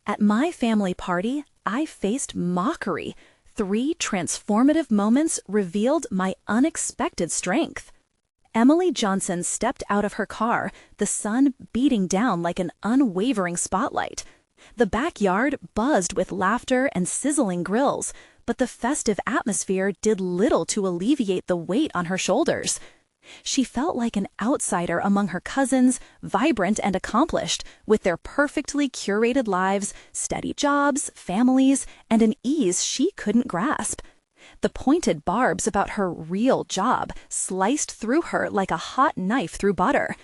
At my family party, I faced mockery. 3 transformative moments revealed my unexpected strength. Emily Johnson stepped out of her car, the sun beating down like an unwavering spotlight. The backyard buzzed with laughter and sizzling grills, but the festive atmosphere did little to alleviate the weight on her shoulders. She felt like an outsider among her cousins, vibrant and accomplished, with their perfectly curated lives, steady jobs, families, and an ease she couldn't grasp. The pointed barbs about her real job sliced through her like a hot knife through butter.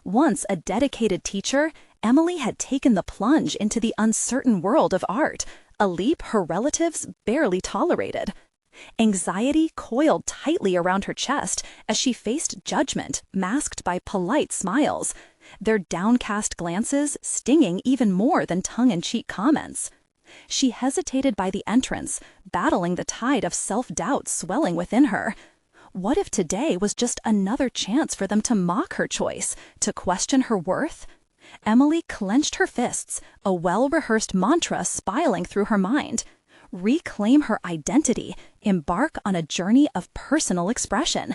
Once a dedicated teacher, Emily had taken the plunge into the uncertain world of art, a leap her relatives barely tolerated. Anxiety coiled tightly around her chest as she faced judgment masked by polite smiles, their downcast glances stinging even more than tongue-in-cheek comments. She hesitated by the entrance, battling the tide of self-doubt swelling within her. What if today was just another chance for them to mock her choice, to question her worth? Emily clenched her fists, a well-rehearsed mantra spiraling through her mind. Reclaim her identity, embark on a journey of personal expression.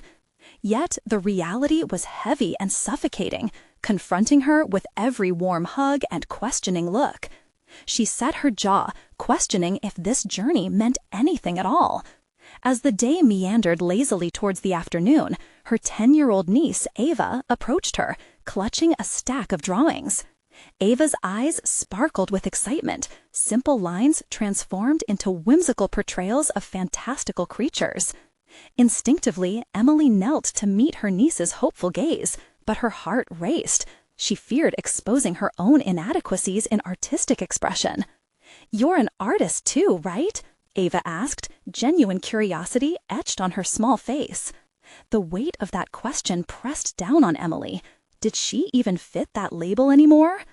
Yet the reality was heavy and suffocating, confronting her with every warm hug and questioning look. She set her jaw, questioning if this journey meant anything at all. As the day meandered lazily towards the afternoon, her 10-year-old niece, Ava, approached her, clutching a stack of drawings. Ava's eyes sparkled with excitement, simple lines transformed into whimsical portrayals of fantastical creatures. Instinctively, Emily knelt to meet her niece's hopeful gaze, but her heart raced. She feared exposing her own inadequacies in artistic expression. "You're an artist too, right?" Ava asked, genuine curiosity etched on her small face. The weight of that question pressed down on Emily. Did she even fit that label anymore?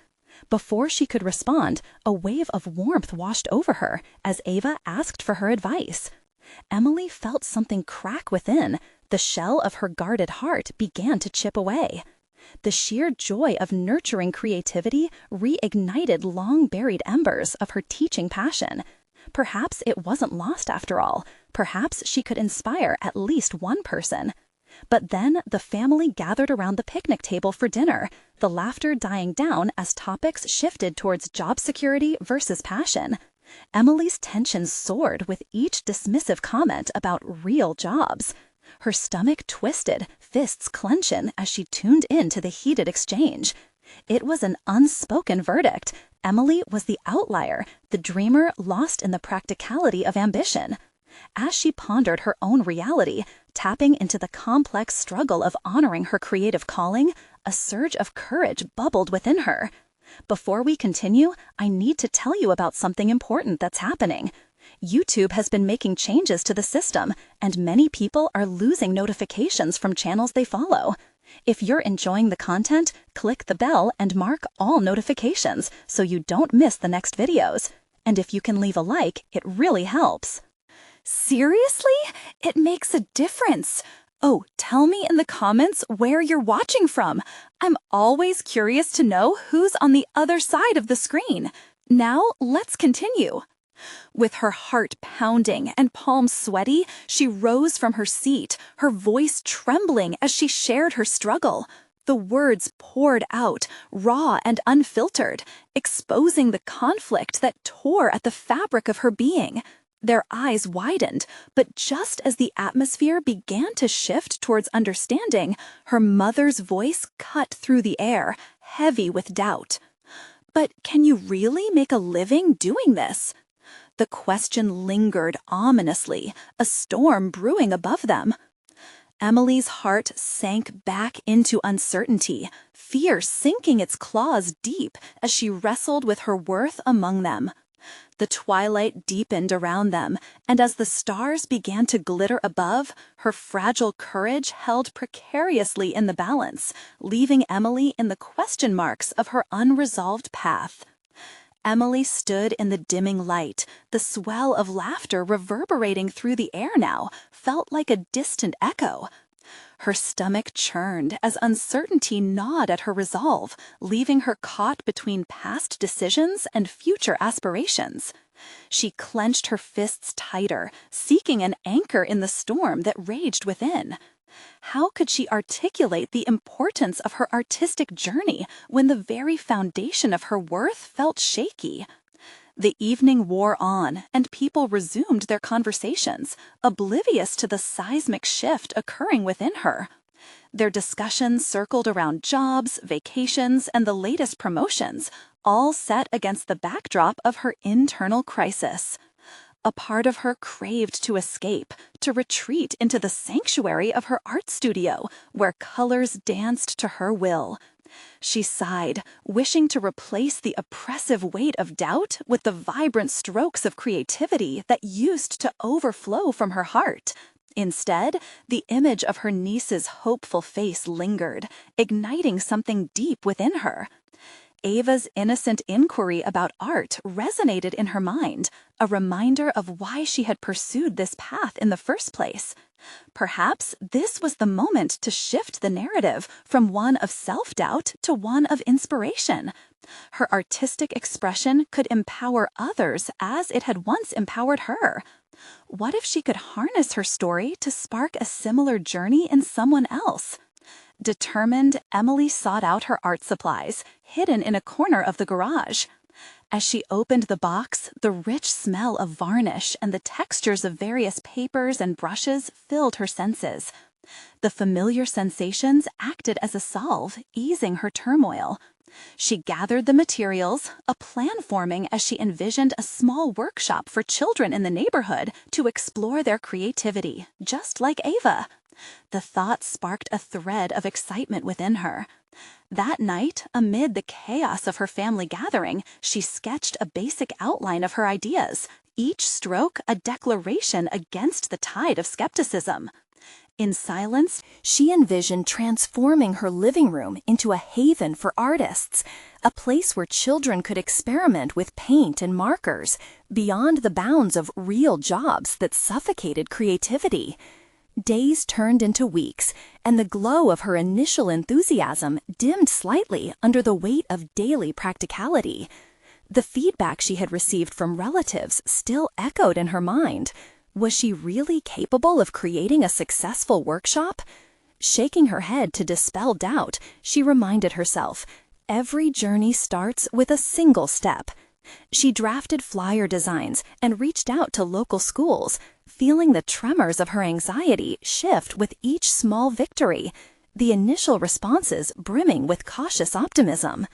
Before she could respond, a wave of warmth washed over her as Ava asked for her advice. Emily felt something crack within. The shell of her guarded heart began to chip away. The sheer joy of nurturing creativity reignited long-buried embers of her teaching passion. Perhaps it wasn't lost after all. Perhaps she could inspire at least one person. But then the family gathered around the picnic table for dinner, the laughter dying down as topics shifted towards job security versus passion. Emily's tension soared with each dismissive comment about real jobs. Her stomach twisted, fists clenching as she tuned in to the heated exchange. It was an unspoken verdict. Emily was the outlier, the dreamer lost in the practicality of ambition. As she pondered her own reality, tapping into the complex struggle of honoring her creative calling, a surge of courage bubbled within her. Before we continue, I need to tell you about something important that's happening. YouTube has been making changes to the system, and many people are losing notifications from channels they follow. If you're enjoying the content, click the bell and mark all notifications so you don't miss the next videos. And if you can leave a like, it really helps. Seriously? It makes a difference. Oh, tell me in the comments where you're watching from. I'm always curious to know who's on the other side of the screen. Now, let's continue. With her heart pounding and palms sweaty, she rose from her seat, her voice trembling as she shared her struggle. The words poured out, raw and unfiltered, exposing the conflict that tore at the fabric of her being. Their eyes widened, but just as the atmosphere began to shift towards understanding, her mother's voice cut through the air, heavy with doubt. "But can you really make a living doing this?" The question lingered ominously, a storm brewing above them. Emily's heart sank back into uncertainty, fear sinking its claws deep as she wrestled with her worth among them. The twilight deepened around them, and as the stars began to glitter above, her fragile courage held precariously in the balance, leaving Emily in the question marks of her unresolved path. Emily stood in the dimming light, the swell of laughter reverberating through the air now, felt like a distant echo. Her stomach churned as uncertainty gnawed at her resolve, leaving her caught between past decisions and future aspirations. She clenched her fists tighter, seeking an anchor in the storm that raged within. How could she articulate the importance of her artistic journey when the very foundation of her worth felt shaky? The evening wore on, and people resumed their conversations, oblivious to the seismic shift occurring within her. Their discussions circled around jobs, vacations, and the latest promotions, all set against the backdrop of her internal crisis. A part of her craved to escape, to retreat into the sanctuary of her art studio, where colors danced to her will. She sighed, wishing to replace the oppressive weight of doubt with the vibrant strokes of creativity that used to overflow from her heart. Instead, the image of her niece's hopeful face lingered, igniting something deep within her. Ava's innocent inquiry about art resonated in her mind, a reminder of why she had pursued this path in the first place. Perhaps this was the moment to shift the narrative from one of self-doubt to one of inspiration. Her artistic expression could empower others as it had once empowered her. What if she could harness her story to spark a similar journey in someone else? Determined, Emily sought out her art supplies, hidden in a corner of the garage. As she opened the box, the rich smell of varnish and the textures of various papers and brushes filled her senses. The familiar sensations acted as a salve, easing her turmoil. She gathered the materials, a plan forming as she envisioned a small workshop for children in the neighborhood to explore their creativity, just like Ava. The thought sparked a thread of excitement within her. That night, amid the chaos of her family gathering, she sketched a basic outline of her ideas, each stroke a declaration against the tide of skepticism. In silence, she envisioned transforming her living room into a haven for artists, a place where children could experiment with paint and markers, beyond the bounds of real jobs that suffocated creativity. Days turned into weeks, and the glow of her initial enthusiasm dimmed slightly under the weight of daily practicality. The feedback she had received from relatives still echoed in her mind. Was she really capable of creating a successful workshop? Shaking her head to dispel doubt, she reminded herself, every journey starts with a single step. She drafted flyer designs and reached out to local schools, feeling the tremors of her anxiety shift with each small victory, the initial responses brimming with cautious optimism.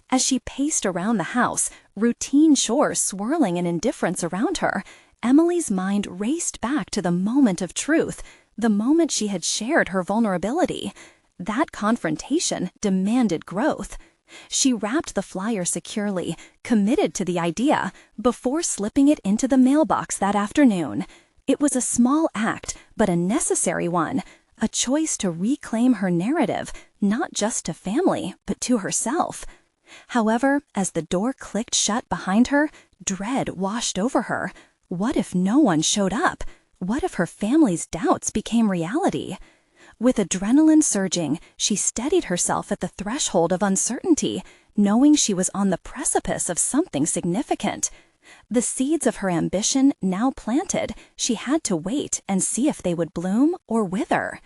As she paced around the house, routine chores swirling in indifference around her, Emily's mind raced back to the moment of truth, the moment she had shared her vulnerability. That confrontation demanded growth. She wrapped the flyer securely, committed to the idea, before slipping it into the mailbox that afternoon. It was a small act, but a necessary one, a choice to reclaim her narrative, not just to family, but to herself. However, as the door clicked shut behind her, dread washed over her. What if no one showed up? What if her family's doubts became reality? With adrenaline surging, she steadied herself at the threshold of uncertainty, knowing she was on the precipice of something significant. The seeds of her ambition now planted, she had to wait and see if they would bloom or wither.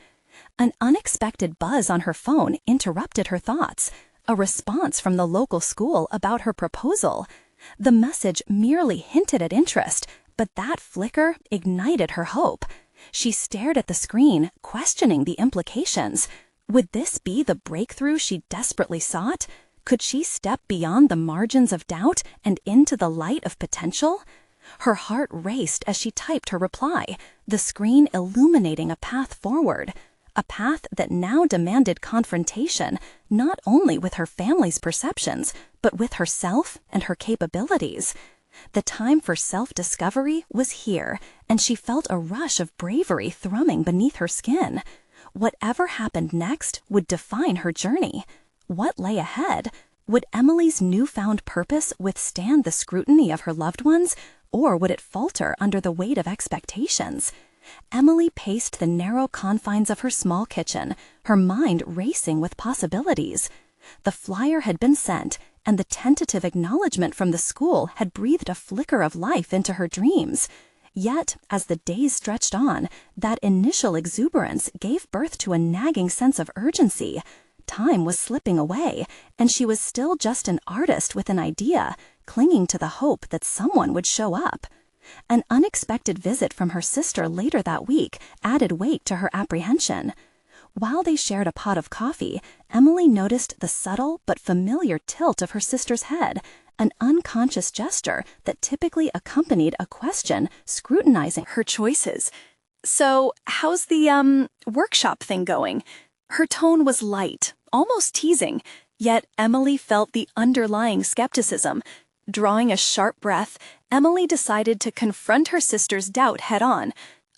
An unexpected buzz on her phone interrupted her thoughts, a response from the local school about her proposal. The message merely hinted at interest, but that flicker ignited her hope. She stared at the screen, questioning the implications. Would this be the breakthrough she desperately sought? Could she step beyond the margins of doubt and into the light of potential? Her heart raced as she typed her reply, the screen illuminating a path forward. A path that now demanded confrontation, not only with her family's perceptions, but with herself and her capabilities. The time for self-discovery was here, and she felt a rush of bravery thrumming beneath her skin. Whatever happened next would define her journey. What lay ahead? Would Emily's newfound purpose withstand the scrutiny of her loved ones, or would it falter under the weight of expectations? Emily paced the narrow confines of her small kitchen, her mind racing with possibilities. The flyer had been sent, and the tentative acknowledgement from the school had breathed a flicker of life into her dreams. Yet, as the days stretched on, that initial exuberance gave birth to a nagging sense of urgency. Time was slipping away, and she was still just an artist with an idea, clinging to the hope that someone would show up. An unexpected visit from her sister later that week added weight to her apprehension. While they shared a pot of coffee, Emily noticed the subtle but familiar tilt of her sister's head, an unconscious gesture that typically accompanied a question scrutinizing her choices. "So, how's the, workshop thing going?" Her tone was light, almost teasing, yet Emily felt the underlying skepticism. Drawing a sharp breath, Emily decided to confront her sister's doubt head-on.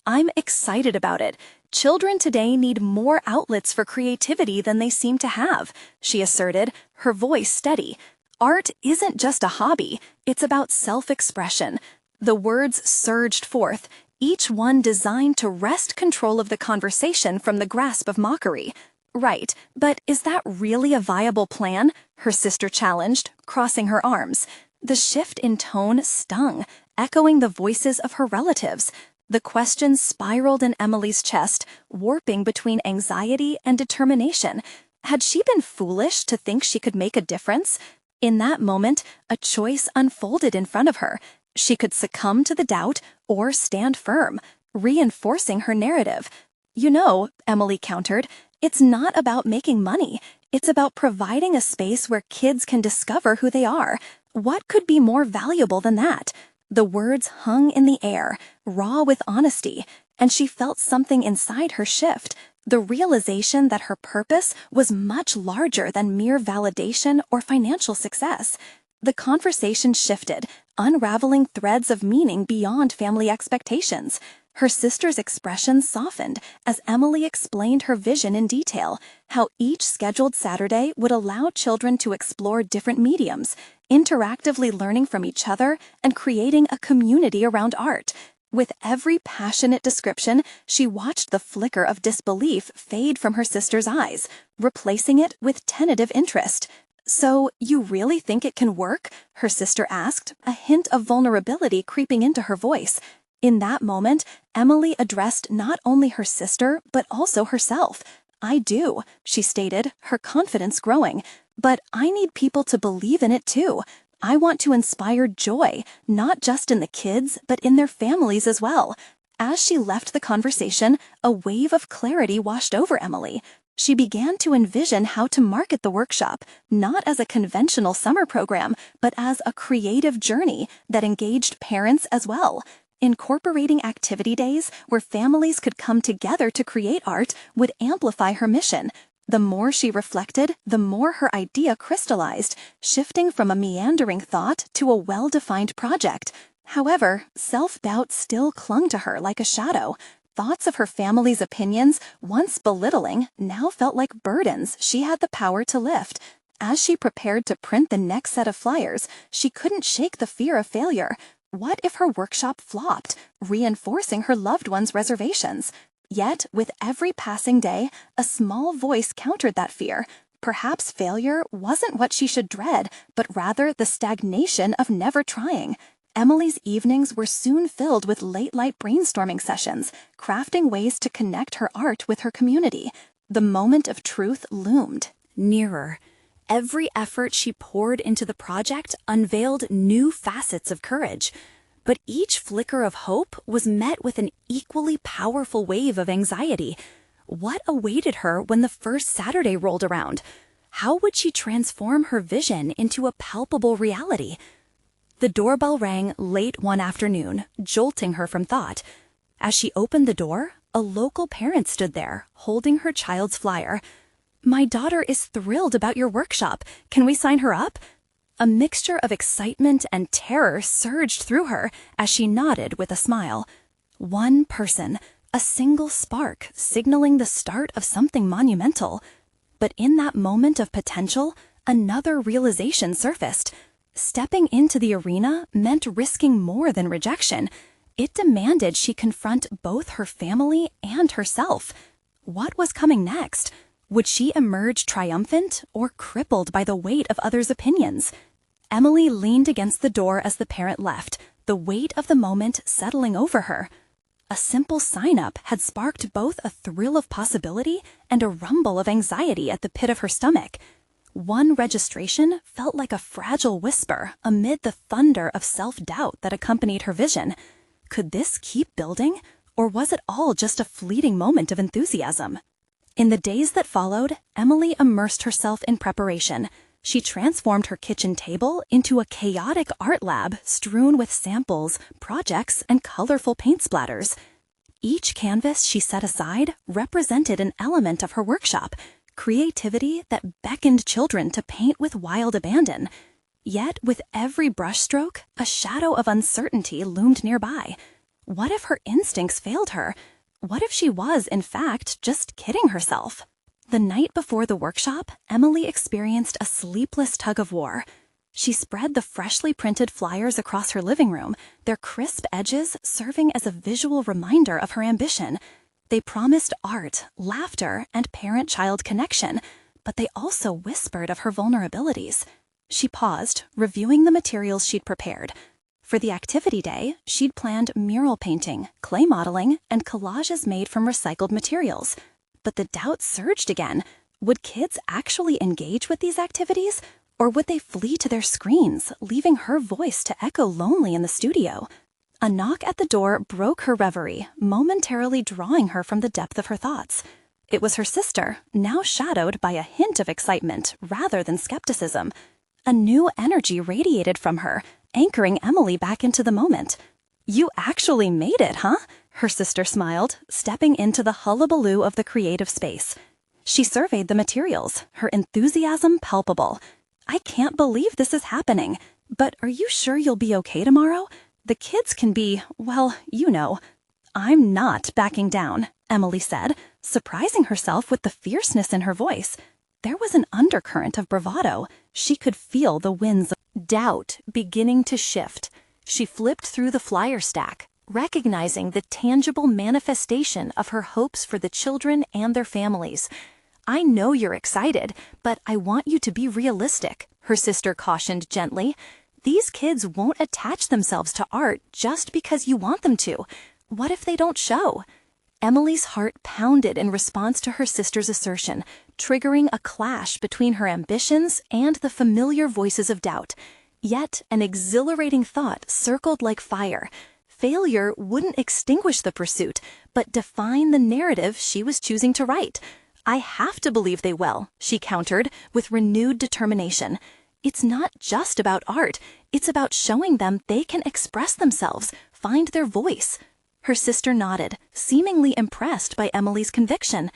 "I'm excited about it. Children today need more outlets for creativity than they seem to have," she asserted, her voice steady. "Art isn't just a hobby, it's about self-expression." The words surged forth, each one designed to wrest control of the conversation from the grasp of Mockery. "Right, but is that really a viable plan?" her sister challenged, crossing her arms. The shift in tone stung, echoing the voices of her relatives. The question spiraled in Emily's chest, warping between anxiety and determination. Had she been foolish to think she could make a difference? In that moment, a choice unfolded in front of her. She could succumb to the doubt or stand firm, reinforcing her narrative. "You know," Emily countered, "it's not about making money. It's about providing a space where kids can discover who they are. What could be more valuable than that?" The words hung in the air, raw with honesty, and she felt something inside her shift, the realization that her purpose was much larger than mere validation or financial success. The conversation shifted, unraveling threads of meaning beyond family expectations. Her sister's expression softened as Emily explained her vision in detail, how each scheduled Saturday would allow children to explore different mediums, interactively learning from each other and creating a community around art. With every passionate description, she watched the flicker of disbelief fade from her sister's eyes, replacing it with tentative interest. "So, you really think it can work?" her sister asked, a hint of vulnerability creeping into her voice. In that moment, Emily addressed not only her sister, but also herself. "I do," she stated, her confidence growing. "But I need people to believe in it too. I want to inspire joy, not just in the kids, but in their families as well." As she left the conversation, a wave of clarity washed over Emily. She began to envision how to market the workshop, not as a conventional summer program, but as a creative journey that engaged parents as well. Incorporating activity days where families could come together to create art would amplify her mission. The more she reflected, the more her idea crystallized, shifting from a meandering thought to a well-defined project. However, self-doubt still clung to her like a shadow. Thoughts of her family's opinions, once belittling, now felt like burdens she had the power to lift. As she prepared to print the next set of flyers, she couldn't shake the fear of failure. What if her workshop flopped, reinforcing her loved one's reservations? Yet, with every passing day, a small voice countered that fear. Perhaps failure wasn't what she should dread, but rather the stagnation of never trying. Emily's evenings were soon filled with late-night brainstorming sessions, crafting ways to connect her art with her community. The moment of truth loomed nearer. Every effort she poured into the project unveiled new facets of courage. But each flicker of hope was met with an equally powerful wave of anxiety. What awaited her when the first Saturday rolled around? How would she transform her vision into a palpable reality? The doorbell rang late one afternoon, jolting her from thought. As she opened the door, a local parent stood there, holding her child's flyer. "My daughter is thrilled about your workshop. Can we sign her up?" A mixture of excitement and terror surged through her as she nodded with a smile. One person, a single spark, signaling the start of something monumental. But in that moment of potential, another realization surfaced. Stepping into the arena meant risking more than rejection. It demanded she confront both her family and herself. What was coming next? Would she emerge triumphant or crippled by the weight of others' opinions? Emily leaned against the door as the parent left, the weight of the moment settling over her. A simple sign-up had sparked both a thrill of possibility and a rumble of anxiety at the pit of her stomach. One registration felt like a fragile whisper amid the thunder of self-doubt that accompanied her vision. Could this keep building, or was it all just a fleeting moment of enthusiasm? In the days that followed, Emily immersed herself in preparation. She transformed her kitchen table into a chaotic art lab strewn with samples, projects, and colorful paint splatters. Each canvas she set aside represented an element of her workshop, creativity that beckoned children to paint with wild abandon. Yet, with every brushstroke, a shadow of uncertainty loomed nearby. What if her instincts failed her? What if she was, in fact, just kidding herself? The night before the workshop, Emily experienced a sleepless tug-of-war. She spread the freshly printed flyers across her living room, their crisp edges serving as a visual reminder of her ambition. They promised art, laughter, and parent-child connection, but they also whispered of her vulnerabilities. She paused, reviewing the materials she'd prepared. For the activity day, she'd planned mural painting, clay modeling, and collages made from recycled materials. But the doubt surged again. Would kids actually engage with these activities? Or would they flee to their screens, leaving her voice to echo lonely in the studio? A knock at the door broke her reverie, momentarily drawing her from the depth of her thoughts. It was her sister, now shadowed by a hint of excitement rather than skepticism. A new energy radiated from her, anchoring Emily back into the moment. "You actually made it, huh?" her sister smiled, stepping into the hullabaloo of the creative space. She surveyed the materials, her enthusiasm palpable. "I can't believe this is happening. But are you sure you'll be okay tomorrow? The kids can be, well, you know." "I'm not backing down," Emily said, surprising herself with the fierceness in her voice. There was an undercurrent of bravado. She could feel the winds of doubt beginning to shift. She flipped through the flyer stack, recognizing the tangible manifestation of her hopes for the children and their families. "I know you're excited, but I want you to be realistic," her sister cautioned gently. "These kids won't attach themselves to art just because you want them to. What if they don't show?" Emily's heart pounded in response to her sister's assertion, triggering a clash between her ambitions and the familiar voices of doubt. Yet an exhilarating thought circled like fire. Failure wouldn't extinguish the pursuit, but define the narrative she was choosing to write. "I have to believe they will," she countered with renewed determination. "It's not just about art. It's about showing them they can express themselves, find their voice." Her sister nodded, seemingly impressed by Emily's conviction.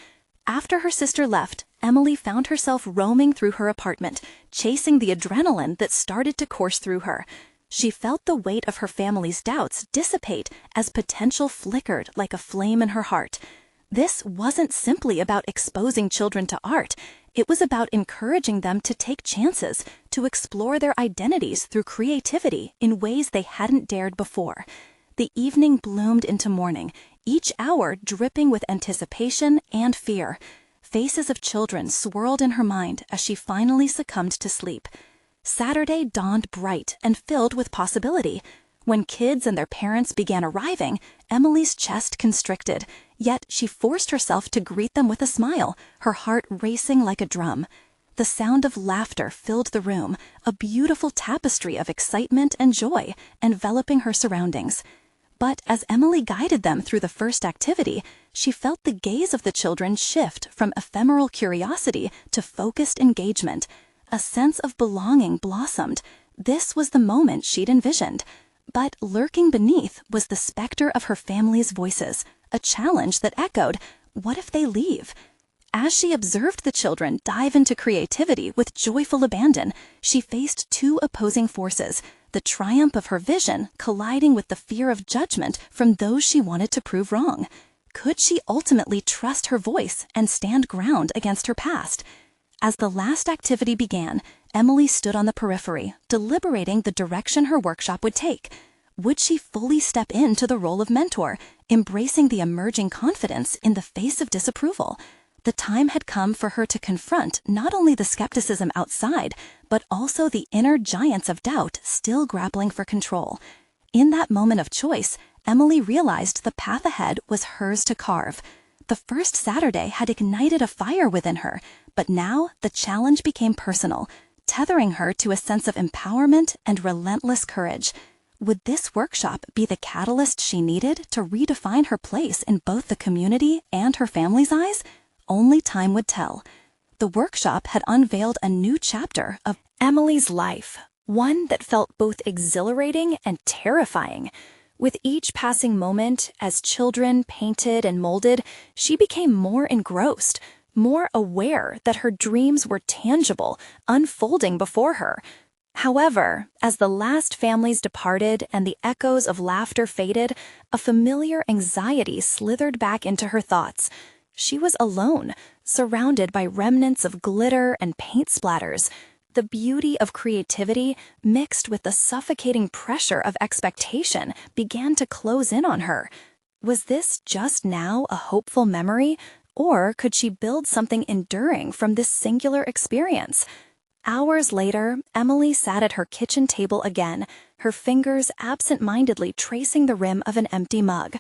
After her sister left, Emily found herself roaming through her apartment, chasing the adrenaline that started to course through her. She felt the weight of her family's doubts dissipate as potential flickered like a flame in her heart. This wasn't simply about exposing children to art. It was about encouraging them to take chances, to explore their identities through creativity in ways they hadn't dared before. The evening bloomed into morning, each hour dripping with anticipation and fear. Faces of children swirled in her mind as she finally succumbed to sleep. Saturday dawned bright and filled with possibility. When kids and their parents began arriving, Emily's chest constricted, yet she forced herself to greet them with a smile, her heart racing like a drum. The sound of laughter filled the room, a beautiful tapestry of excitement and joy enveloping her surroundings. But as Emily guided them through the first activity, she felt the gaze of the children shift from ephemeral curiosity to focused engagement. A sense of belonging blossomed. This was the moment she'd envisioned. But lurking beneath was the specter of her family's voices, a challenge that echoed, "What if they leave?" As she observed the children dive into creativity with joyful abandon, she faced two opposing forces, the triumph of her vision colliding with the fear of judgment from those she wanted to prove wrong. Could she ultimately trust her voice and stand ground against her past? As the last activity began, Emily stood on the periphery, deliberating the direction her workshop would take. Would she fully step into the role of mentor, embracing the emerging confidence in the face of disapproval? The time had come for her to confront not only the skepticism outside, but also the inner giants of doubt still grappling for control. In that moment of choice, Emily realized the path ahead was hers to carve. The first Saturday had ignited a fire within her, but now the challenge became personal, tethering her to a sense of empowerment and relentless courage. Would this workshop be the catalyst she needed to redefine her place in both the community and her family's eyes? Only time would tell. The workshop had unveiled a new chapter of Emily's life, one that felt both exhilarating and terrifying. With each passing moment, as children painted and molded, she became more engrossed, more aware that her dreams were tangible, unfolding before her. However, as the last families departed and the echoes of laughter faded, a familiar anxiety slithered back into her thoughts. She was alone, surrounded by remnants of glitter and paint splatters. The beauty of creativity, mixed with the suffocating pressure of expectation, began to close in on her. Was this just now a hopeful memory, or could she build something enduring from this singular experience? Hours later, Emily sat at her kitchen table again, her fingers absent-mindedly tracing the rim of an empty mug.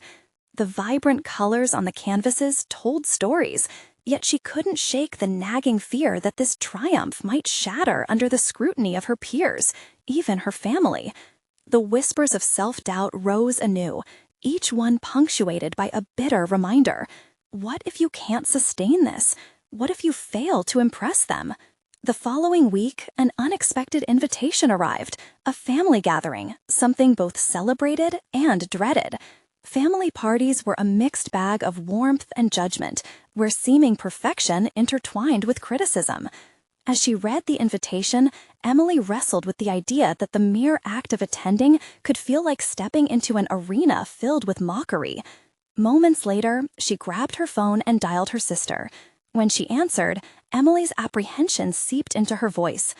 The vibrant colors on the canvases told stories, yet she couldn't shake the nagging fear that this triumph might shatter under the scrutiny of her peers, even her family. The whispers of self-doubt rose anew, each one punctuated by a bitter reminder. What if you can't sustain this? What if you fail to impress them? The following week, an unexpected invitation arrived, a family gathering, something both celebrated and dreaded. Family parties were a mixed bag of warmth and judgment, where seeming perfection intertwined with criticism. As she read the invitation, Emily wrestled with the idea that the mere act of attending could feel like stepping into an arena filled with mockery. Moments later, she grabbed her phone and dialed her sister. When she answered, Emily's apprehension seeped into her voice.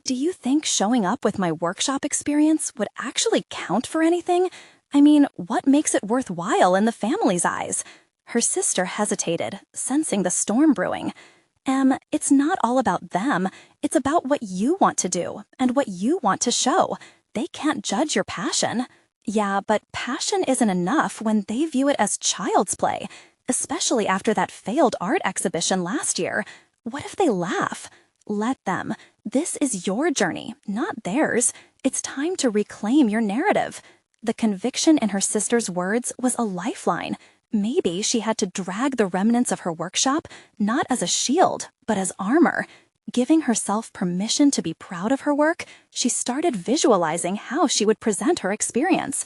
"Do you think showing up with my workshop experience would actually count for anything? I mean, what makes it worthwhile in the family's eyes?" Her sister hesitated, sensing the storm brewing. It's not all about them. It's about what you want to do and what you want to show. They can't judge your passion." "Yeah, but passion isn't enough when they view it as child's play, especially after that failed art exhibition last year. What if they laugh?" "Let them. This is your journey, not theirs. It's time to reclaim your narrative." The conviction in her sister's words was a lifeline. Maybe she had to drag the remnants of her workshop, not as a shield, but as armor. Giving herself permission to be proud of her work, she started visualizing how she would present her experience.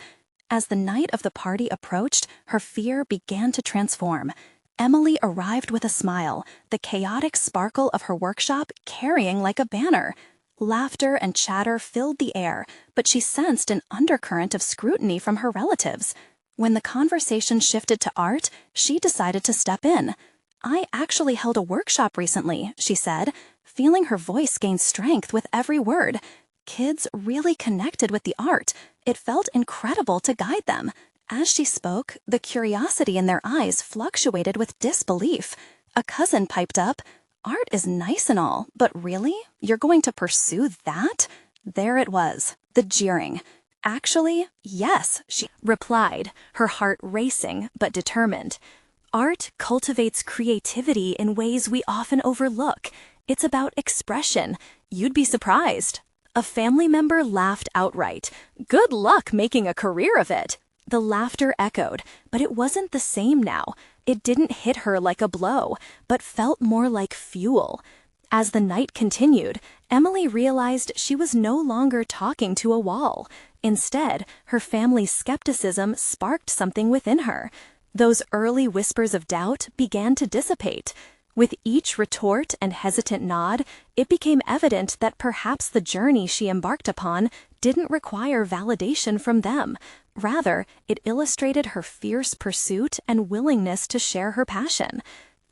As the night of the party approached, her fear began to transform. Emily arrived with a smile, the chaotic sparkle of her workshop carrying like a banner. Laughter and chatter filled the air, but she sensed an undercurrent of scrutiny from her relatives. When the conversation shifted to art, she decided to step in. "I actually held a workshop recently," she said, feeling her voice gain strength with every word. Kids really connected with the art. It felt incredible to guide them. As she spoke, the curiosity in their eyes fluctuated with disbelief. A cousin piped up, "Art is nice and all, but really? You're going to pursue that?" There it was, the jeering. "Actually, yes," she replied, her heart racing but determined. "Art cultivates creativity in ways we often overlook. It's about expression. You'd be surprised." A family member laughed outright. "Good luck making a career of it." The laughter echoed, but it wasn't the same now. It didn't hit her like a blow, but felt more like fuel. As the night continued, Emily realized she was no longer talking to a wall. Instead, her family's skepticism sparked something within her. Those early whispers of doubt began to dissipate. With each retort and hesitant nod, it became evident that perhaps the journey she embarked upon didn't require validation from them. Rather, it illustrated her fierce pursuit and willingness to share her passion.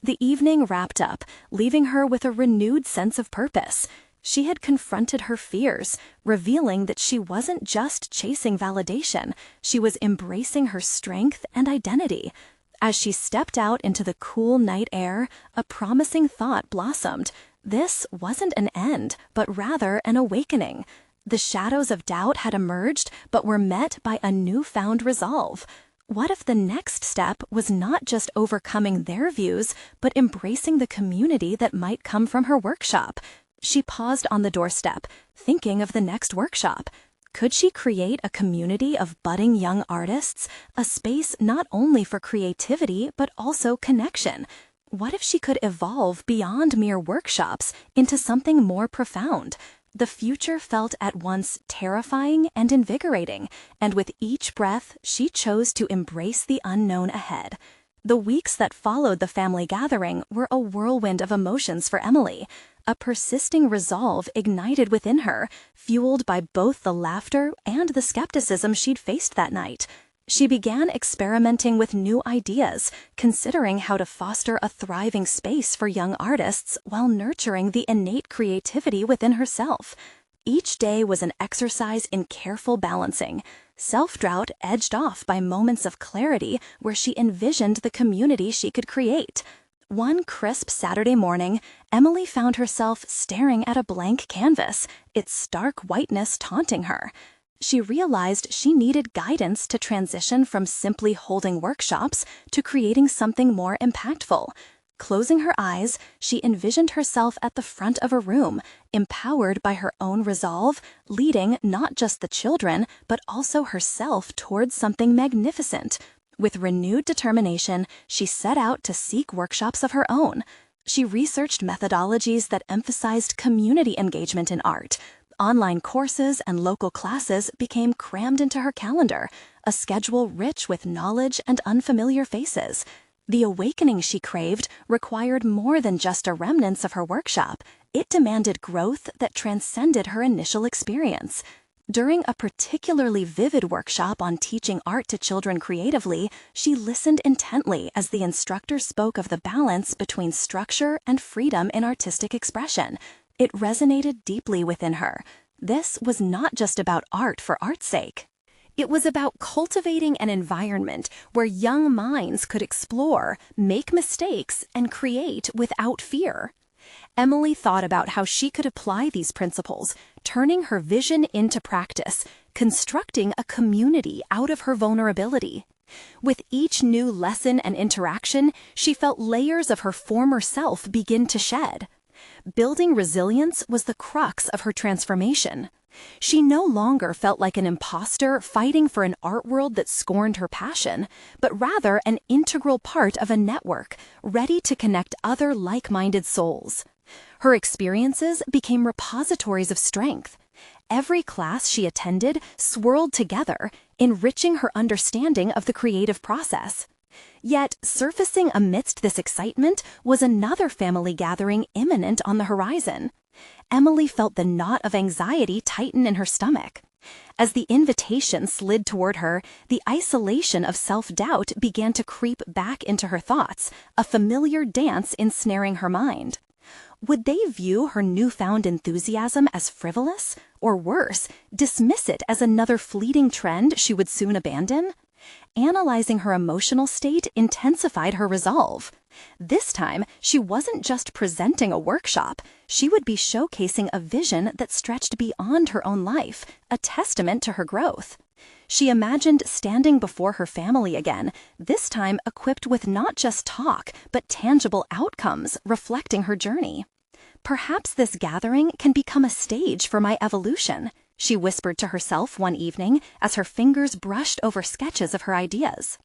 The evening wrapped up, leaving her with a renewed sense of purpose. She had confronted her fears, revealing that she wasn't just chasing validation, she was embracing her strength and identity. As she stepped out into the cool night air, a promising thought blossomed. This wasn't an end, but rather an awakening. The shadows of doubt had emerged, but were met by a newfound resolve. What if the next step was not just overcoming their views, but embracing the community that might come from her workshop? She paused on the doorstep, thinking of the next workshop. Could she create a community of budding young artists, a space not only for creativity but also connection? What if she could evolve beyond mere workshops into something more profound? The future felt at once terrifying and invigorating, and with each breath, she chose to embrace the unknown ahead. The weeks that followed the family gathering were a whirlwind of emotions for Emily. A persisting resolve ignited within her, fueled by both the laughter and the skepticism she'd faced that night. She began experimenting with new ideas, considering how to foster a thriving space for young artists while nurturing the innate creativity within herself. Each day was an exercise in careful balancing, self-doubt edged off by moments of clarity where she envisioned the community she could create. One crisp Saturday morning, Emily found herself staring at a blank canvas, its stark whiteness taunting her. She realized she needed guidance to transition from simply holding workshops to creating something more impactful. Closing her eyes, she envisioned herself at the front of a room, empowered by her own resolve, leading not just the children, but also herself towards something magnificent. With renewed determination, she set out to seek workshops of her own. She researched methodologies that emphasized community engagement in art. Online courses and local classes became crammed into her calendar, a schedule rich with knowledge and unfamiliar faces. The awakening she craved required more than just a remnants of her workshop. It demanded growth that transcended her initial experience. During a particularly vivid workshop on teaching art to children creatively, she listened intently as the instructor spoke of the balance between structure and freedom in artistic expression. It resonated deeply within her. This was not just about art for art's sake. It was about cultivating an environment where young minds could explore, make mistakes, and create without fear. Emily thought about how she could apply these principles, turning her vision into practice, constructing a community out of her vulnerability. With each new lesson and interaction, she felt layers of her former self begin to shed. Building resilience was the crux of her transformation. She no longer felt like an imposter fighting for an art world that scorned her passion, but rather an integral part of a network, ready to connect other like-minded souls. Her experiences became repositories of strength. Every class she attended swirled together, enriching her understanding of the creative process. Yet, surfacing amidst this excitement was another family gathering imminent on the horizon. Emily felt the knot of anxiety tighten in her stomach. As the invitation slid toward her, the isolation of self-doubt began to creep back into her thoughts, a familiar dance ensnaring her mind. Would they view her newfound enthusiasm as frivolous? Or worse, dismiss it as another fleeting trend she would soon abandon? Analyzing her emotional state intensified her resolve. This time, she wasn't just presenting a workshop. She would be showcasing a vision that stretched beyond her own life, a testament to her growth. She imagined standing before her family again, this time equipped with not just talk, but tangible outcomes reflecting her journey. "Perhaps this gathering can become a stage for my evolution," she whispered to herself one evening as her fingers brushed over sketches of her ideas.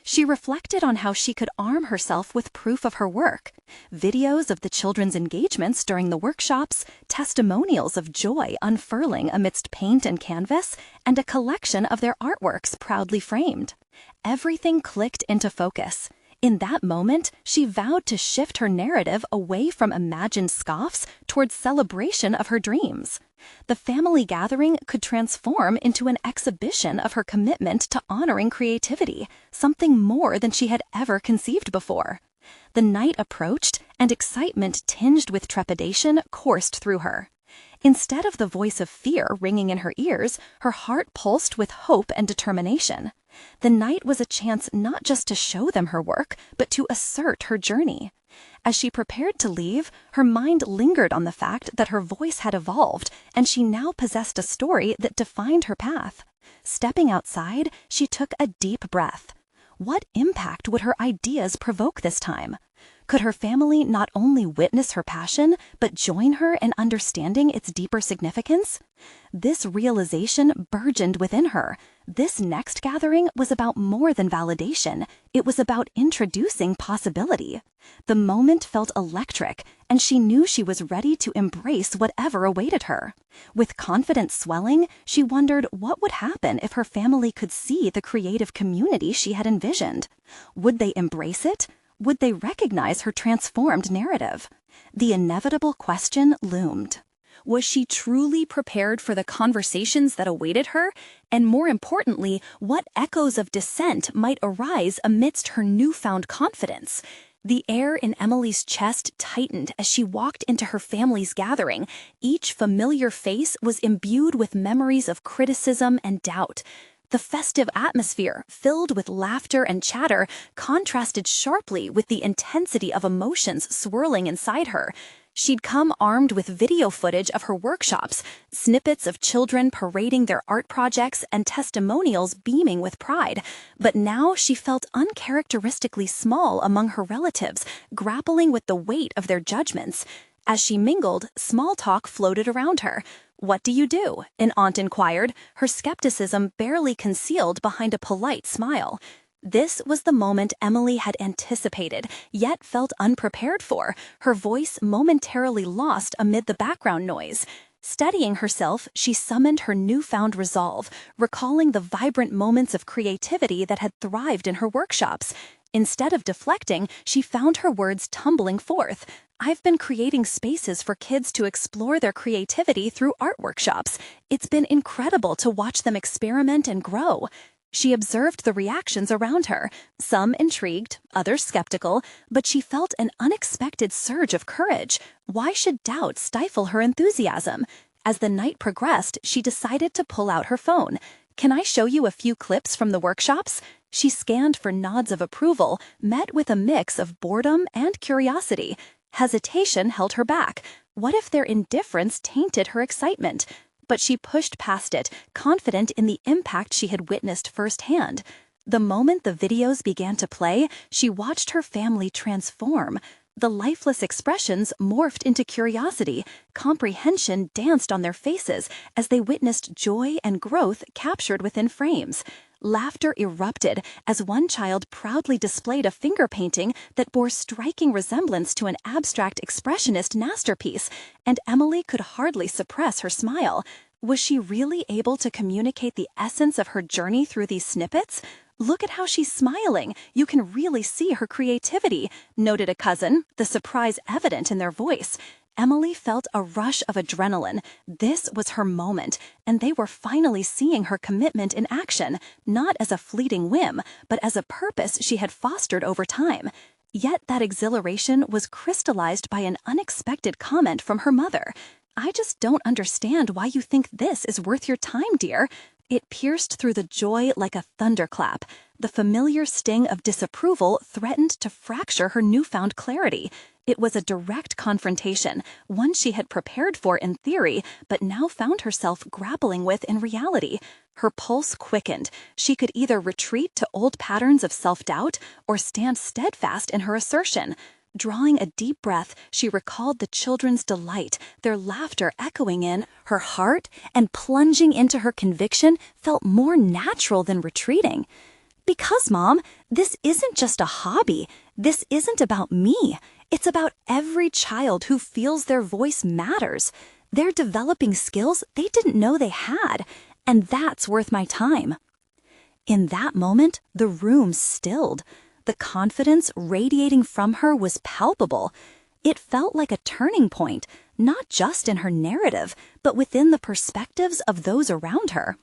She reflected on how she could arm herself with proof of her work, videos of the children's engagements during the workshops, testimonials of joy unfurling amidst paint and canvas, and a collection of their artworks proudly framed. Everything clicked into focus. In that moment, she vowed to shift her narrative away from imagined scoffs towards celebration of her dreams. The family gathering could transform into an exhibition of her commitment to honoring creativity, something more than she had ever conceived before. The night approached, and excitement tinged with trepidation coursed through her. Instead of the voice of fear ringing in her ears, her heart pulsed with hope and determination. The night was a chance not just to show them her work, but to assert her journey. As she prepared to leave, her mind lingered on the fact that her voice had evolved, and she now possessed a story that defined her path. Stepping outside, she took a deep breath. What impact would her ideas provoke this time? Could her family not only witness her passion, but join her in understanding its deeper significance? This realization burgeoned within her. This next gathering was about more than validation. It was about introducing possibility. The moment felt electric, and she knew she was ready to embrace whatever awaited her. With confidence swelling, she wondered what would happen if her family could see the creative community she had envisioned. Would they embrace it? Would they recognize her transformed narrative? The inevitable question loomed. Was she truly prepared for the conversations that awaited her? And more importantly, what echoes of dissent might arise amidst her newfound confidence? The air in Emily's chest tightened as she walked into her family's gathering. Each familiar face was imbued with memories of criticism and doubt. The festive atmosphere, filled with laughter and chatter, contrasted sharply with the intensity of emotions swirling inside her. She'd come armed with video footage of her workshops, snippets of children parading their art projects, and testimonials beaming with pride. But now she felt uncharacteristically small among her relatives, grappling with the weight of their judgments. As she mingled, small talk floated around her. "What do you do?" an aunt inquired, her skepticism barely concealed behind a polite smile. This was the moment Emily had anticipated, yet felt unprepared for, her voice momentarily lost amid the background noise. Steadying herself, she summoned her newfound resolve, recalling the vibrant moments of creativity that had thrived in her workshops. Instead of deflecting, she found her words tumbling forth. "I've been creating spaces for kids to explore their creativity through art workshops. It's been incredible to watch them experiment and grow." She observed the reactions around her, some intrigued, others skeptical, but she felt an unexpected surge of courage. Why should doubt stifle her enthusiasm? As the night progressed, she decided to pull out her phone. "Can I show you a few clips from the workshops?" She scanned for nods of approval, met with a mix of boredom and curiosity. Hesitation held her back. What if their indifference tainted her excitement? But she pushed past it, confident in the impact she had witnessed firsthand. The moment the videos began to play, she watched her family transform. The lifeless expressions morphed into curiosity. Comprehension danced on their faces as they witnessed joy and growth captured within frames. Laughter erupted as one child proudly displayed a finger painting that bore striking resemblance to an abstract expressionist masterpiece, and Emily could hardly suppress her smile. Was she really able to communicate the essence of her journey through these snippets? "Look at how she's smiling. You can really see her creativity," noted a cousin, the surprise evident in their voice. Emily felt a rush of adrenaline. This was her moment, and they were finally seeing her commitment in action, not as a fleeting whim, but as a purpose she had fostered over time. Yet that exhilaration was crystallized by an unexpected comment from her mother. "I just don't understand why you think this is worth your time, dear." It pierced through the joy like a thunderclap. The familiar sting of disapproval threatened to fracture her newfound clarity. It was a direct confrontation, one she had prepared for in theory, but now found herself grappling with in reality. Her pulse quickened. She could either retreat to old patterns of self-doubt or stand steadfast in her assertion. Drawing a deep breath, she recalled the children's delight, their laughter echoing in her heart, and plunging into her conviction felt more natural than retreating. "Because, Mom, this isn't just a hobby. This isn't about me. It's about every child who feels their voice matters. They're developing skills they didn't know they had, and that's worth my time." In that moment, the room stilled. The confidence radiating from her was palpable. It felt like a turning point, not just in her narrative, but within the perspectives of those around her.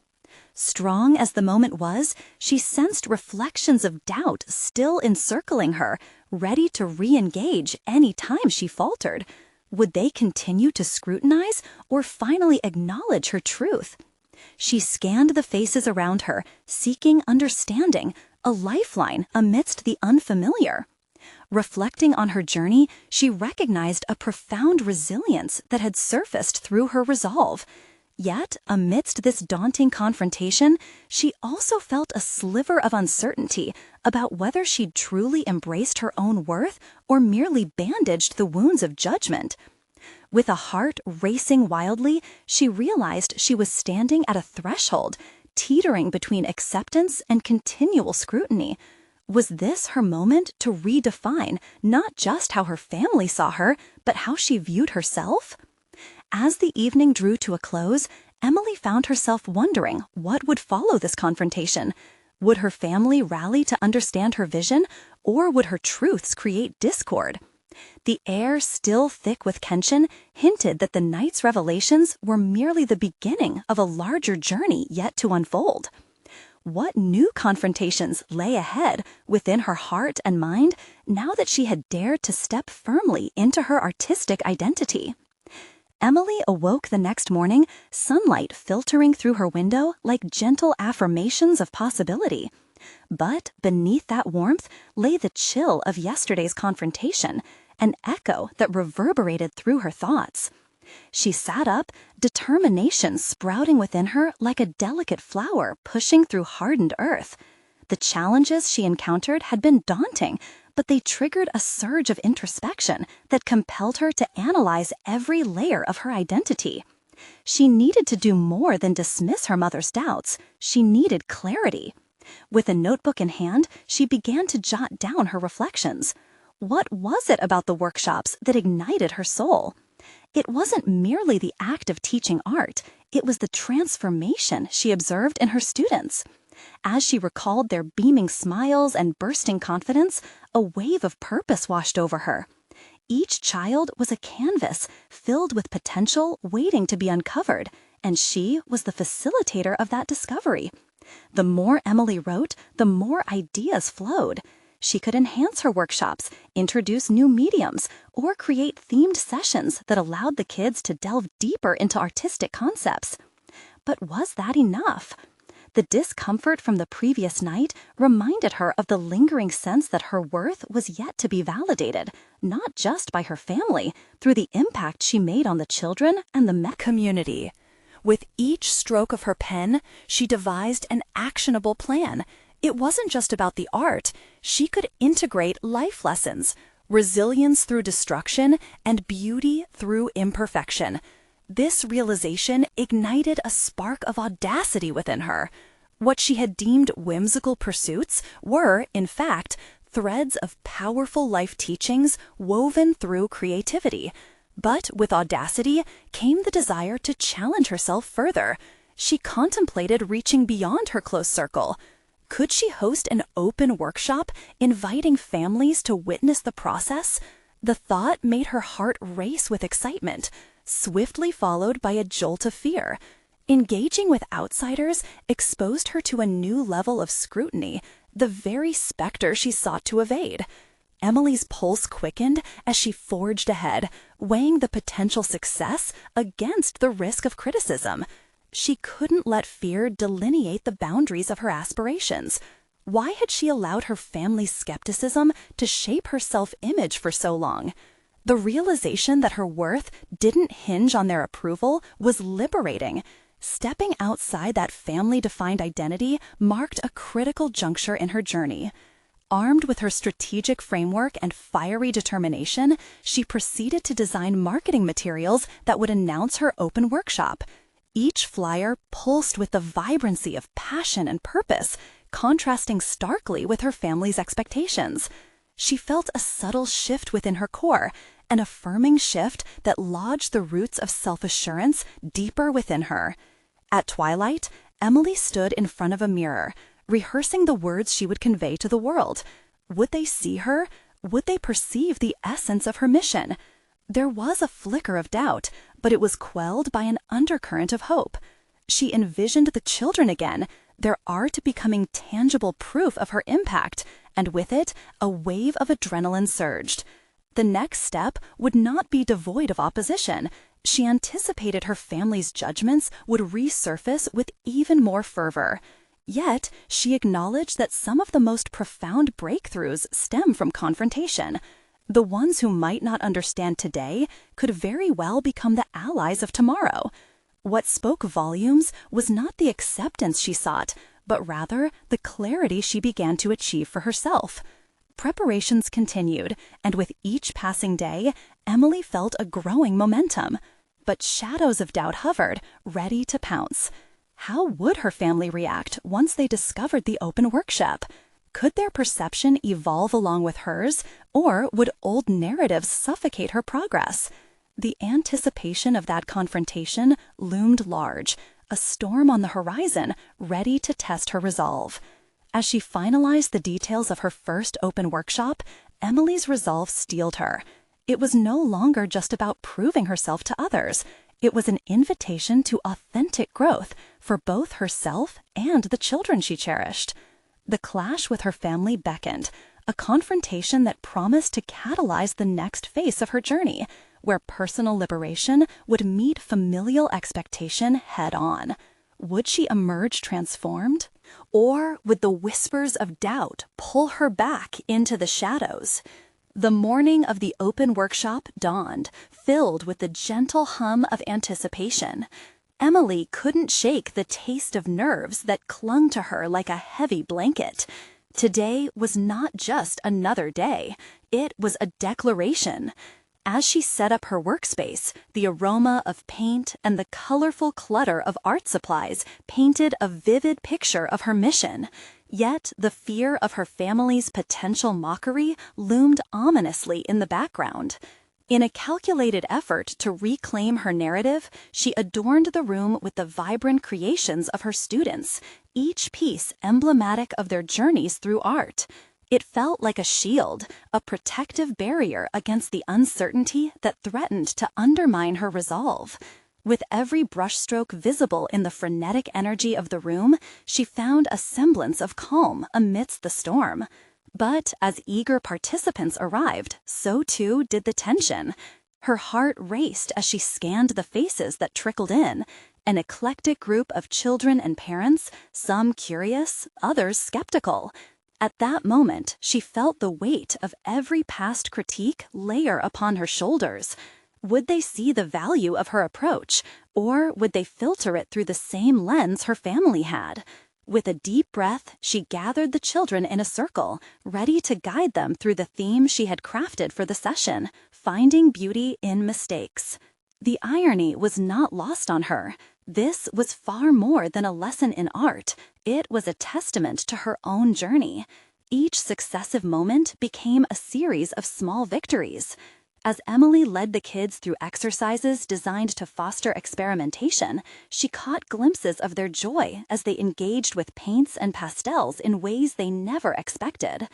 Strong as the moment was, she sensed reflections of doubt still encircling her, ready to re-engage any time she faltered. Would they continue to scrutinize or finally acknowledge her truth? She scanned the faces around her, seeking understanding, a lifeline amidst the unfamiliar. Reflecting on her journey, she recognized a profound resilience that had surfaced through her resolve. Yet, amidst this daunting confrontation, she also felt a sliver of uncertainty about whether she'd truly embraced her own worth or merely bandaged the wounds of judgment. With a heart racing wildly, she realized she was standing at a threshold, teetering between acceptance and continual scrutiny. Was this her moment to redefine not just how her family saw her, but how she viewed herself? As the evening drew to a close, Emily found herself wondering what would follow this confrontation. Would her family rally to understand her vision, or would her truths create discord? The air, still thick with tension, hinted that the night's revelations were merely the beginning of a larger journey yet to unfold. What new confrontations lay ahead within her heart and mind now that she had dared to step firmly into her artistic identity? Emily awoke the next morning, sunlight filtering through her window like gentle affirmations of possibility. But beneath that warmth lay the chill of yesterday's confrontation, an echo that reverberated through her thoughts. She sat up, determination sprouting within her like a delicate flower pushing through hardened earth. The challenges she encountered had been daunting, but they triggered a surge of introspection that compelled her to analyze every layer of her identity. She needed to do more than dismiss her mother's doubts. She needed clarity. With a notebook in hand, she began to jot down her reflections. What was it about the workshops that ignited her soul? It wasn't merely the act of teaching art, it was the transformation she observed in her students. As she recalled their beaming smiles and bursting confidence, a wave of purpose washed over her. Each child was a canvas filled with potential waiting to be uncovered, and she was the facilitator of that discovery. The more Emily wrote, the more ideas flowed. She could enhance her workshops, introduce new mediums, or create themed sessions that allowed the kids to delve deeper into artistic concepts. But was that enough? The discomfort from the previous night reminded her of the lingering sense that her worth was yet to be validated, not just by her family, through the impact she made on the children and the community. With each stroke of her pen, she devised an actionable plan. It wasn't just about the art. She could integrate life lessons, resilience through destruction, and beauty through imperfection. This realization ignited a spark of audacity within her. What she had deemed whimsical pursuits were, in fact, threads of powerful life teachings woven through creativity. But with audacity came the desire to challenge herself further. She contemplated reaching beyond her close circle. Could she host an open workshop, inviting families to witness the process? The thought made her heart race with excitement, swiftly followed by a jolt of fear. Engaging with outsiders exposed her to a new level of scrutiny, the very specter she sought to evade. Emily's pulse quickened as she forged ahead, weighing the potential success against the risk of criticism. She couldn't let fear delineate the boundaries of her aspirations. Why had she allowed her family's skepticism to shape her self-image for so long? The realization that her worth didn't hinge on their approval was liberating. Stepping outside that family-defined identity marked a critical juncture in her journey. Armed with her strategic framework and fiery determination, she proceeded to design marketing materials that would announce her open workshop. Each flyer pulsed with the vibrancy of passion and purpose, contrasting starkly with her family's expectations. She felt a subtle shift within her core, an affirming shift that lodged the roots of self-assurance deeper within her. At twilight, Emily stood in front of a mirror, rehearsing the words she would convey to the world. Would they see her? Would they perceive the essence of her mission? There was a flicker of doubt, but it was quelled by an undercurrent of hope. She envisioned the children again, their art becoming tangible proof of her impact, and with it, a wave of adrenaline surged. The next step would not be devoid of opposition. She anticipated her family's judgments would resurface with even more fervor. Yet, she acknowledged that some of the most profound breakthroughs stem from confrontation. The ones who might not understand today could very well become the allies of tomorrow. What spoke volumes was not the acceptance she sought, but rather the clarity she began to achieve for herself. Preparations continued, and with each passing day, Emily felt a growing momentum. But shadows of doubt hovered, ready to pounce. How would her family react once they discovered the open workshop? Could their perception evolve along with hers, or would old narratives suffocate her progress? The anticipation of that confrontation loomed large, a storm on the horizon, ready to test her resolve. As she finalized the details of her first open workshop, Emily's resolve steeled her. It was no longer just about proving herself to others. It was an invitation to authentic growth for both herself and the children she cherished. The clash with her family beckoned, a confrontation that promised to catalyze the next phase of her journey, where personal liberation would meet familial expectation head-on. Would she emerge transformed? Or would the whispers of doubt pull her back into the shadows? The morning of the open workshop dawned, filled with the gentle hum of anticipation. Emily couldn't shake the taste of nerves that clung to her like a heavy blanket. Today was not just another day. It was a declaration. As she set up her workspace, the aroma of paint and the colorful clutter of art supplies painted a vivid picture of her mission. Yet the fear of her family's potential mockery loomed ominously in the background. In a calculated effort to reclaim her narrative, she adorned the room with the vibrant creations of her students, each piece emblematic of their journeys through art. It felt like a shield, a protective barrier against the uncertainty that threatened to undermine her resolve. With every brushstroke visible in the frenetic energy of the room, she found a semblance of calm amidst the storm. But as eager participants arrived, so too did the tension. Her heart raced as she scanned the faces that trickled in, an eclectic group of children and parents, some curious, others skeptical. At that moment, she felt the weight of every past critique layer upon her shoulders. Would they see the value of her approach, or would they filter it through the same lens her family had? With a deep breath, she gathered the children in a circle, ready to guide them through the theme she had crafted for the session, finding beauty in mistakes. The irony was not lost on her. This was far more than a lesson in art. It was a testament to her own journey. Each successive moment became a series of small victories. As Emily led the kids through exercises designed to foster experimentation, she caught glimpses of their joy as they engaged with paints and pastels in ways they never expected.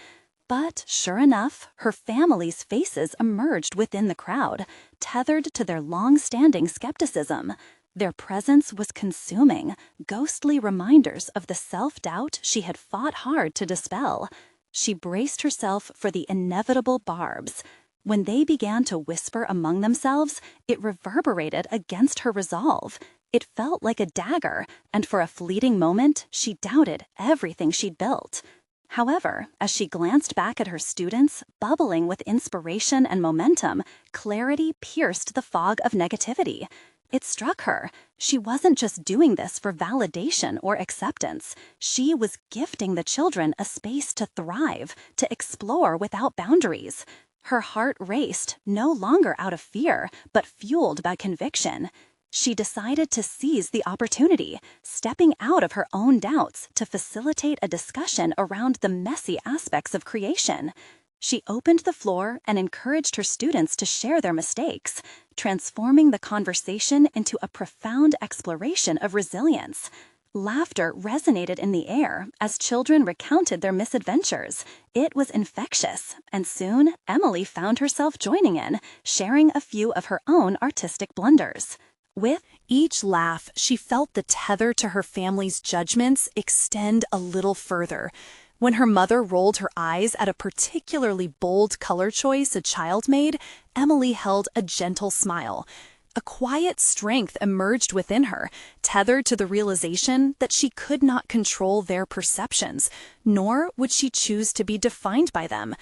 But, sure enough, her family's faces emerged within the crowd, tethered to their long-standing skepticism. Their presence was consuming, ghostly reminders of the self-doubt she had fought hard to dispel. She braced herself for the inevitable barbs. When they began to whisper among themselves, it reverberated against her resolve. It felt like a dagger, and for a fleeting moment, she doubted everything she'd built. However, as she glanced back at her students, bubbling with inspiration and momentum, clarity pierced the fog of negativity. It struck her. She wasn't just doing this for validation or acceptance. She was gifting the children a space to thrive, to explore without boundaries. Her heart raced, no longer out of fear, but fueled by conviction. She decided to seize the opportunity, stepping out of her own doubts to facilitate a discussion around the messy aspects of creation. She opened the floor and encouraged her students to share their mistakes, transforming the conversation into a profound exploration of resilience. Laughter resonated in the air as children recounted their misadventures. It was infectious, and soon Emily found herself joining in, sharing a few of her own artistic blunders. With each laugh, she felt the tether to her family's judgments extend a little further. When her mother rolled her eyes at a particularly bold color choice a child made, Emily held a gentle smile. A quiet strength emerged within her, tethered to the realization that she could not control their perceptions, nor would she choose to be defined by them.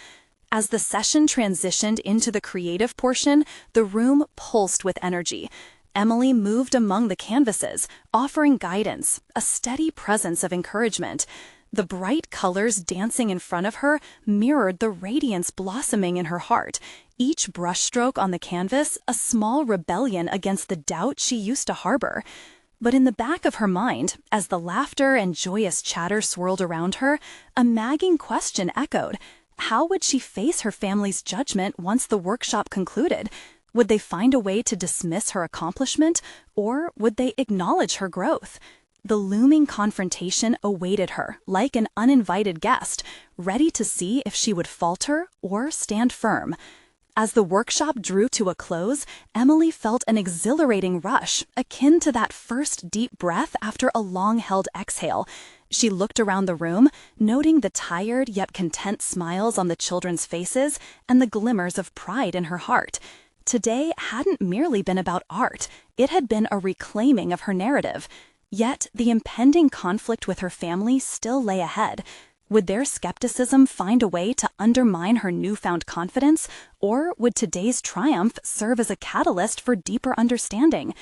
As the session transitioned into the creative portion, the room pulsed with energy. Emily moved among the canvases, offering guidance, a steady presence of encouragement. The bright colors dancing in front of her mirrored the radiance blossoming in her heart, each brushstroke on the canvas a small rebellion against the doubt she used to harbor. But in the back of her mind, as the laughter and joyous chatter swirled around her, a nagging question echoed. How would she face her family's judgment once the workshop concluded? Would they find a way to dismiss her accomplishment, or would they acknowledge her growth? The looming confrontation awaited her, like an uninvited guest, ready to see if she would falter or stand firm. As the workshop drew to a close, Emily felt an exhilarating rush, akin to that first deep breath after a long-held exhale. She looked around the room, noting the tired yet content smiles on the children's faces and the glimmers of pride in her heart. Today hadn't merely been about art, it had been a reclaiming of her narrative. Yet the impending conflict with her family still lay ahead. Would their skepticism find a way to undermine her newfound confidence, or would today's triumph serve as a catalyst for deeper understanding?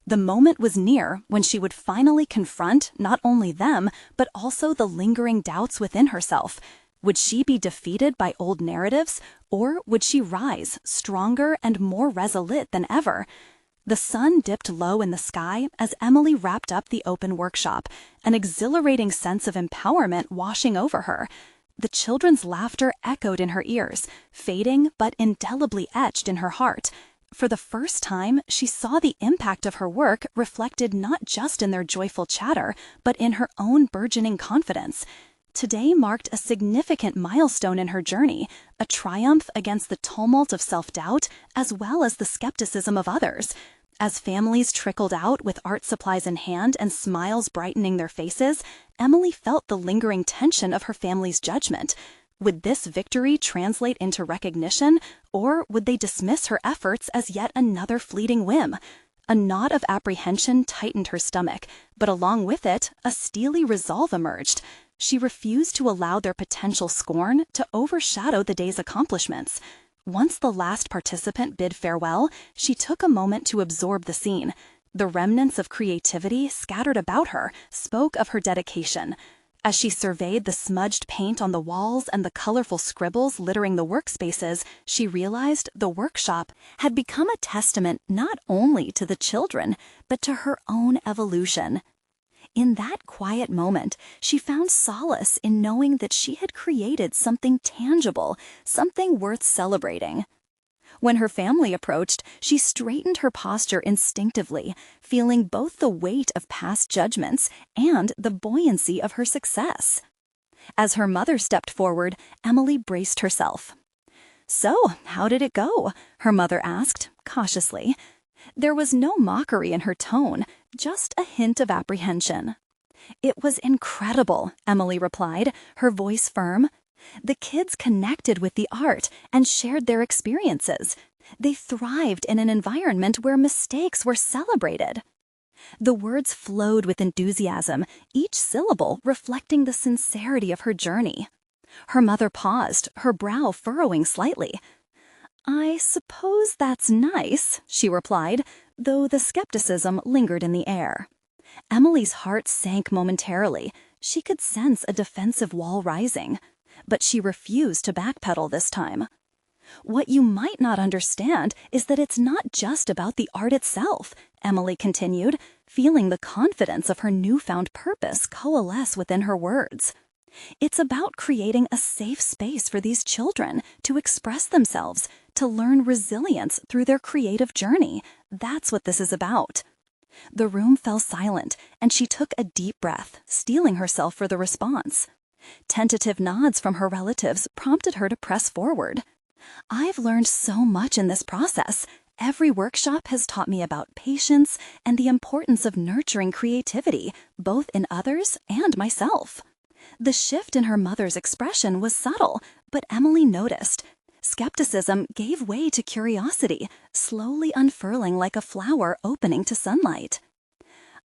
The moment was near when she would finally confront not only them, but also the lingering doubts within herself. Would she be defeated by old narratives, or would she rise, stronger and more resolute than ever? The sun dipped low in the sky as Emily wrapped up the open workshop, an exhilarating sense of empowerment washing over her. The children's laughter echoed in her ears, fading but indelibly etched in her heart. For the first time, she saw the impact of her work reflected not just in their joyful chatter, but in her own burgeoning confidence. Today marked a significant milestone in her journey, a triumph against the tumult of self-doubt as well as the skepticism of others. As families trickled out with art supplies in hand and smiles brightening their faces, Emily felt the lingering tension of her family's judgment. Would this victory translate into recognition, or would they dismiss her efforts as yet another fleeting whim? A knot of apprehension tightened her stomach, but along with it, a steely resolve emerged. She refused to allow their potential scorn to overshadow the day's accomplishments. Once the last participant bid farewell, she took a moment to absorb the scene. The remnants of creativity scattered about her spoke of her dedication. As she surveyed the smudged paint on the walls and the colorful scribbles littering the workspaces, she realized the workshop had become a testament not only to the children, but to her own evolution. In that quiet moment, she found solace in knowing that she had created something tangible, something worth celebrating. When her family approached, she straightened her posture instinctively, feeling both the weight of past judgments and the buoyancy of her success. As her mother stepped forward, Emily braced herself. "So, how did it go?" her mother asked, cautiously. There was no mockery in her tone, just a hint of apprehension. "It was incredible," Emily replied, her voice firm. "The kids connected with the art and shared their experiences. They thrived in an environment where mistakes were celebrated." The words flowed with enthusiasm, each syllable reflecting the sincerity of her journey. Her mother paused, her brow furrowing slightly. "I suppose that's nice," she replied, though the skepticism lingered in the air. Emily's heart sank momentarily. She could sense a defensive wall rising. But she refused to backpedal this time. "What you might not understand is that it's not just about the art itself," Emily continued, feeling the confidence of her newfound purpose coalesce within her words. "It's about creating a safe space for these children to express themselves, to learn resilience through their creative journey. That's what this is about." The room fell silent, and she took a deep breath, steeling herself for the response. Tentative nods from her relatives prompted her to press forward. "I've learned so much in this process. Every workshop has taught me about patience and the importance of nurturing creativity, both in others and myself." The shift in her mother's expression was subtle, but Emily noticed. Skepticism gave way to curiosity, slowly unfurling like a flower opening to sunlight.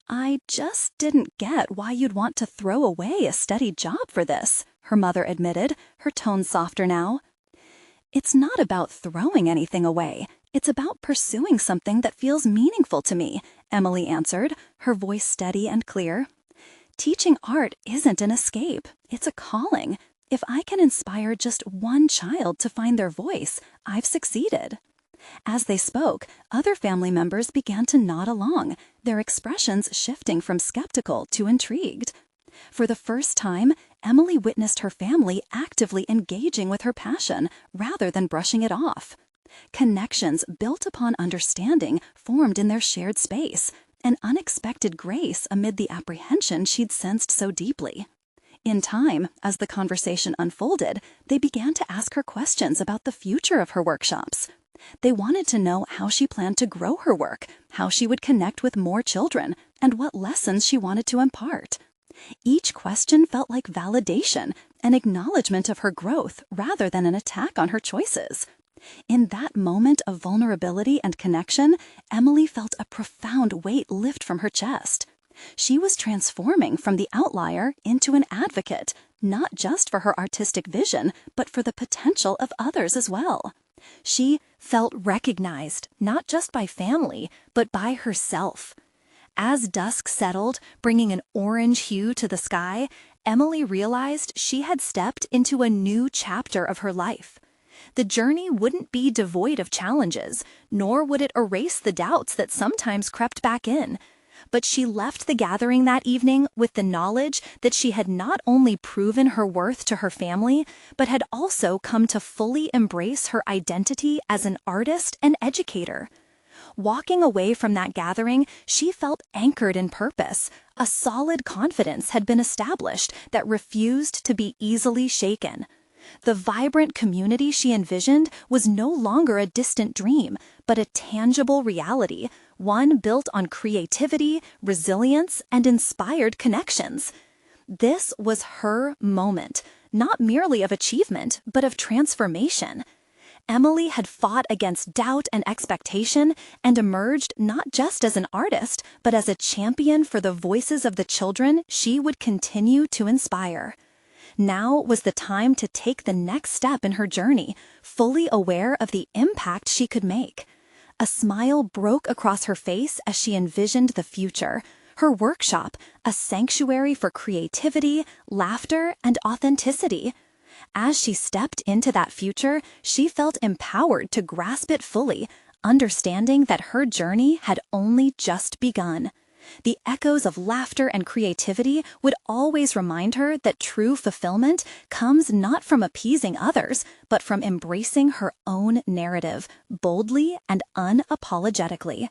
"I just didn't get why you'd want to throw away a steady job for this," her mother admitted, her tone softer now. "It's not about throwing anything away. It's about pursuing something that feels meaningful to me," Emily answered, her voice steady and clear. "Teaching art isn't an escape. It's a calling. If I can inspire just one child to find their voice, I've succeeded." As they spoke, other family members began to nod along, their expressions shifting from skeptical to intrigued. For the first time, Emily witnessed her family actively engaging with her passion rather than brushing it off. Connections built upon understanding formed in their shared space, an unexpected grace amid the apprehension she'd sensed so deeply. In time, as the conversation unfolded, they began to ask her questions about the future of her workshops. They wanted to know how she planned to grow her work, how she would connect with more children, and what lessons she wanted to impart. Each question felt like validation, an acknowledgement of her growth rather than an attack on her choices. In that moment of vulnerability and connection, Emily felt a profound weight lift from her chest. She was transforming from the outlier into an advocate, not just for her artistic vision, but for the potential of others as well. She felt recognized, not just by family, but by herself. As dusk settled, bringing an orange hue to the sky, Emily realized she had stepped into a new chapter of her life. The journey wouldn't be devoid of challenges, nor would it erase the doubts that sometimes crept back in. But she left the gathering that evening with the knowledge that she had not only proven her worth to her family, but had also come to fully embrace her identity as an artist and educator. Walking away from that gathering, she felt anchored in purpose. A solid confidence had been established that refused to be easily shaken. The vibrant community she envisioned was no longer a distant dream, but a tangible reality, one built on creativity, resilience, and inspired connections. This was her moment, not merely of achievement, but of transformation. Emily had fought against doubt and expectation and emerged not just as an artist, but as a champion for the voices of the children she would continue to inspire. Now was the time to take the next step in her journey, fully aware of the impact she could make. A smile broke across her face as she envisioned the future. Her workshop, a sanctuary for creativity, laughter, and authenticity. As she stepped into that future, she felt empowered to grasp it fully, understanding that her journey had only just begun. The echoes of laughter and creativity would always remind her that true fulfillment comes not from appeasing others, but from embracing her own narrative, boldly and unapologetically.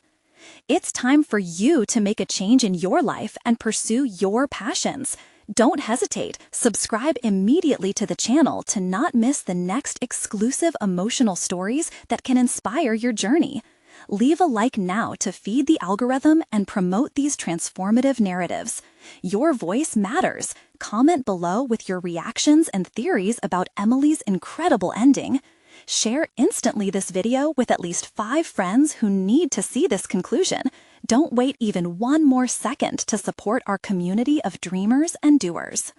It's time for you to make a change in your life and pursue your passions. Don't hesitate. Subscribe immediately to the channel to not miss the next exclusive emotional stories that can inspire your journey. Leave a like now to feed the algorithm and promote these transformative narratives. Your voice matters. Comment below with your reactions and theories about Emily's incredible ending. Share instantly this video with at least 5 friends who need to see this conclusion. Don't wait even one more second to support our community of dreamers and doers.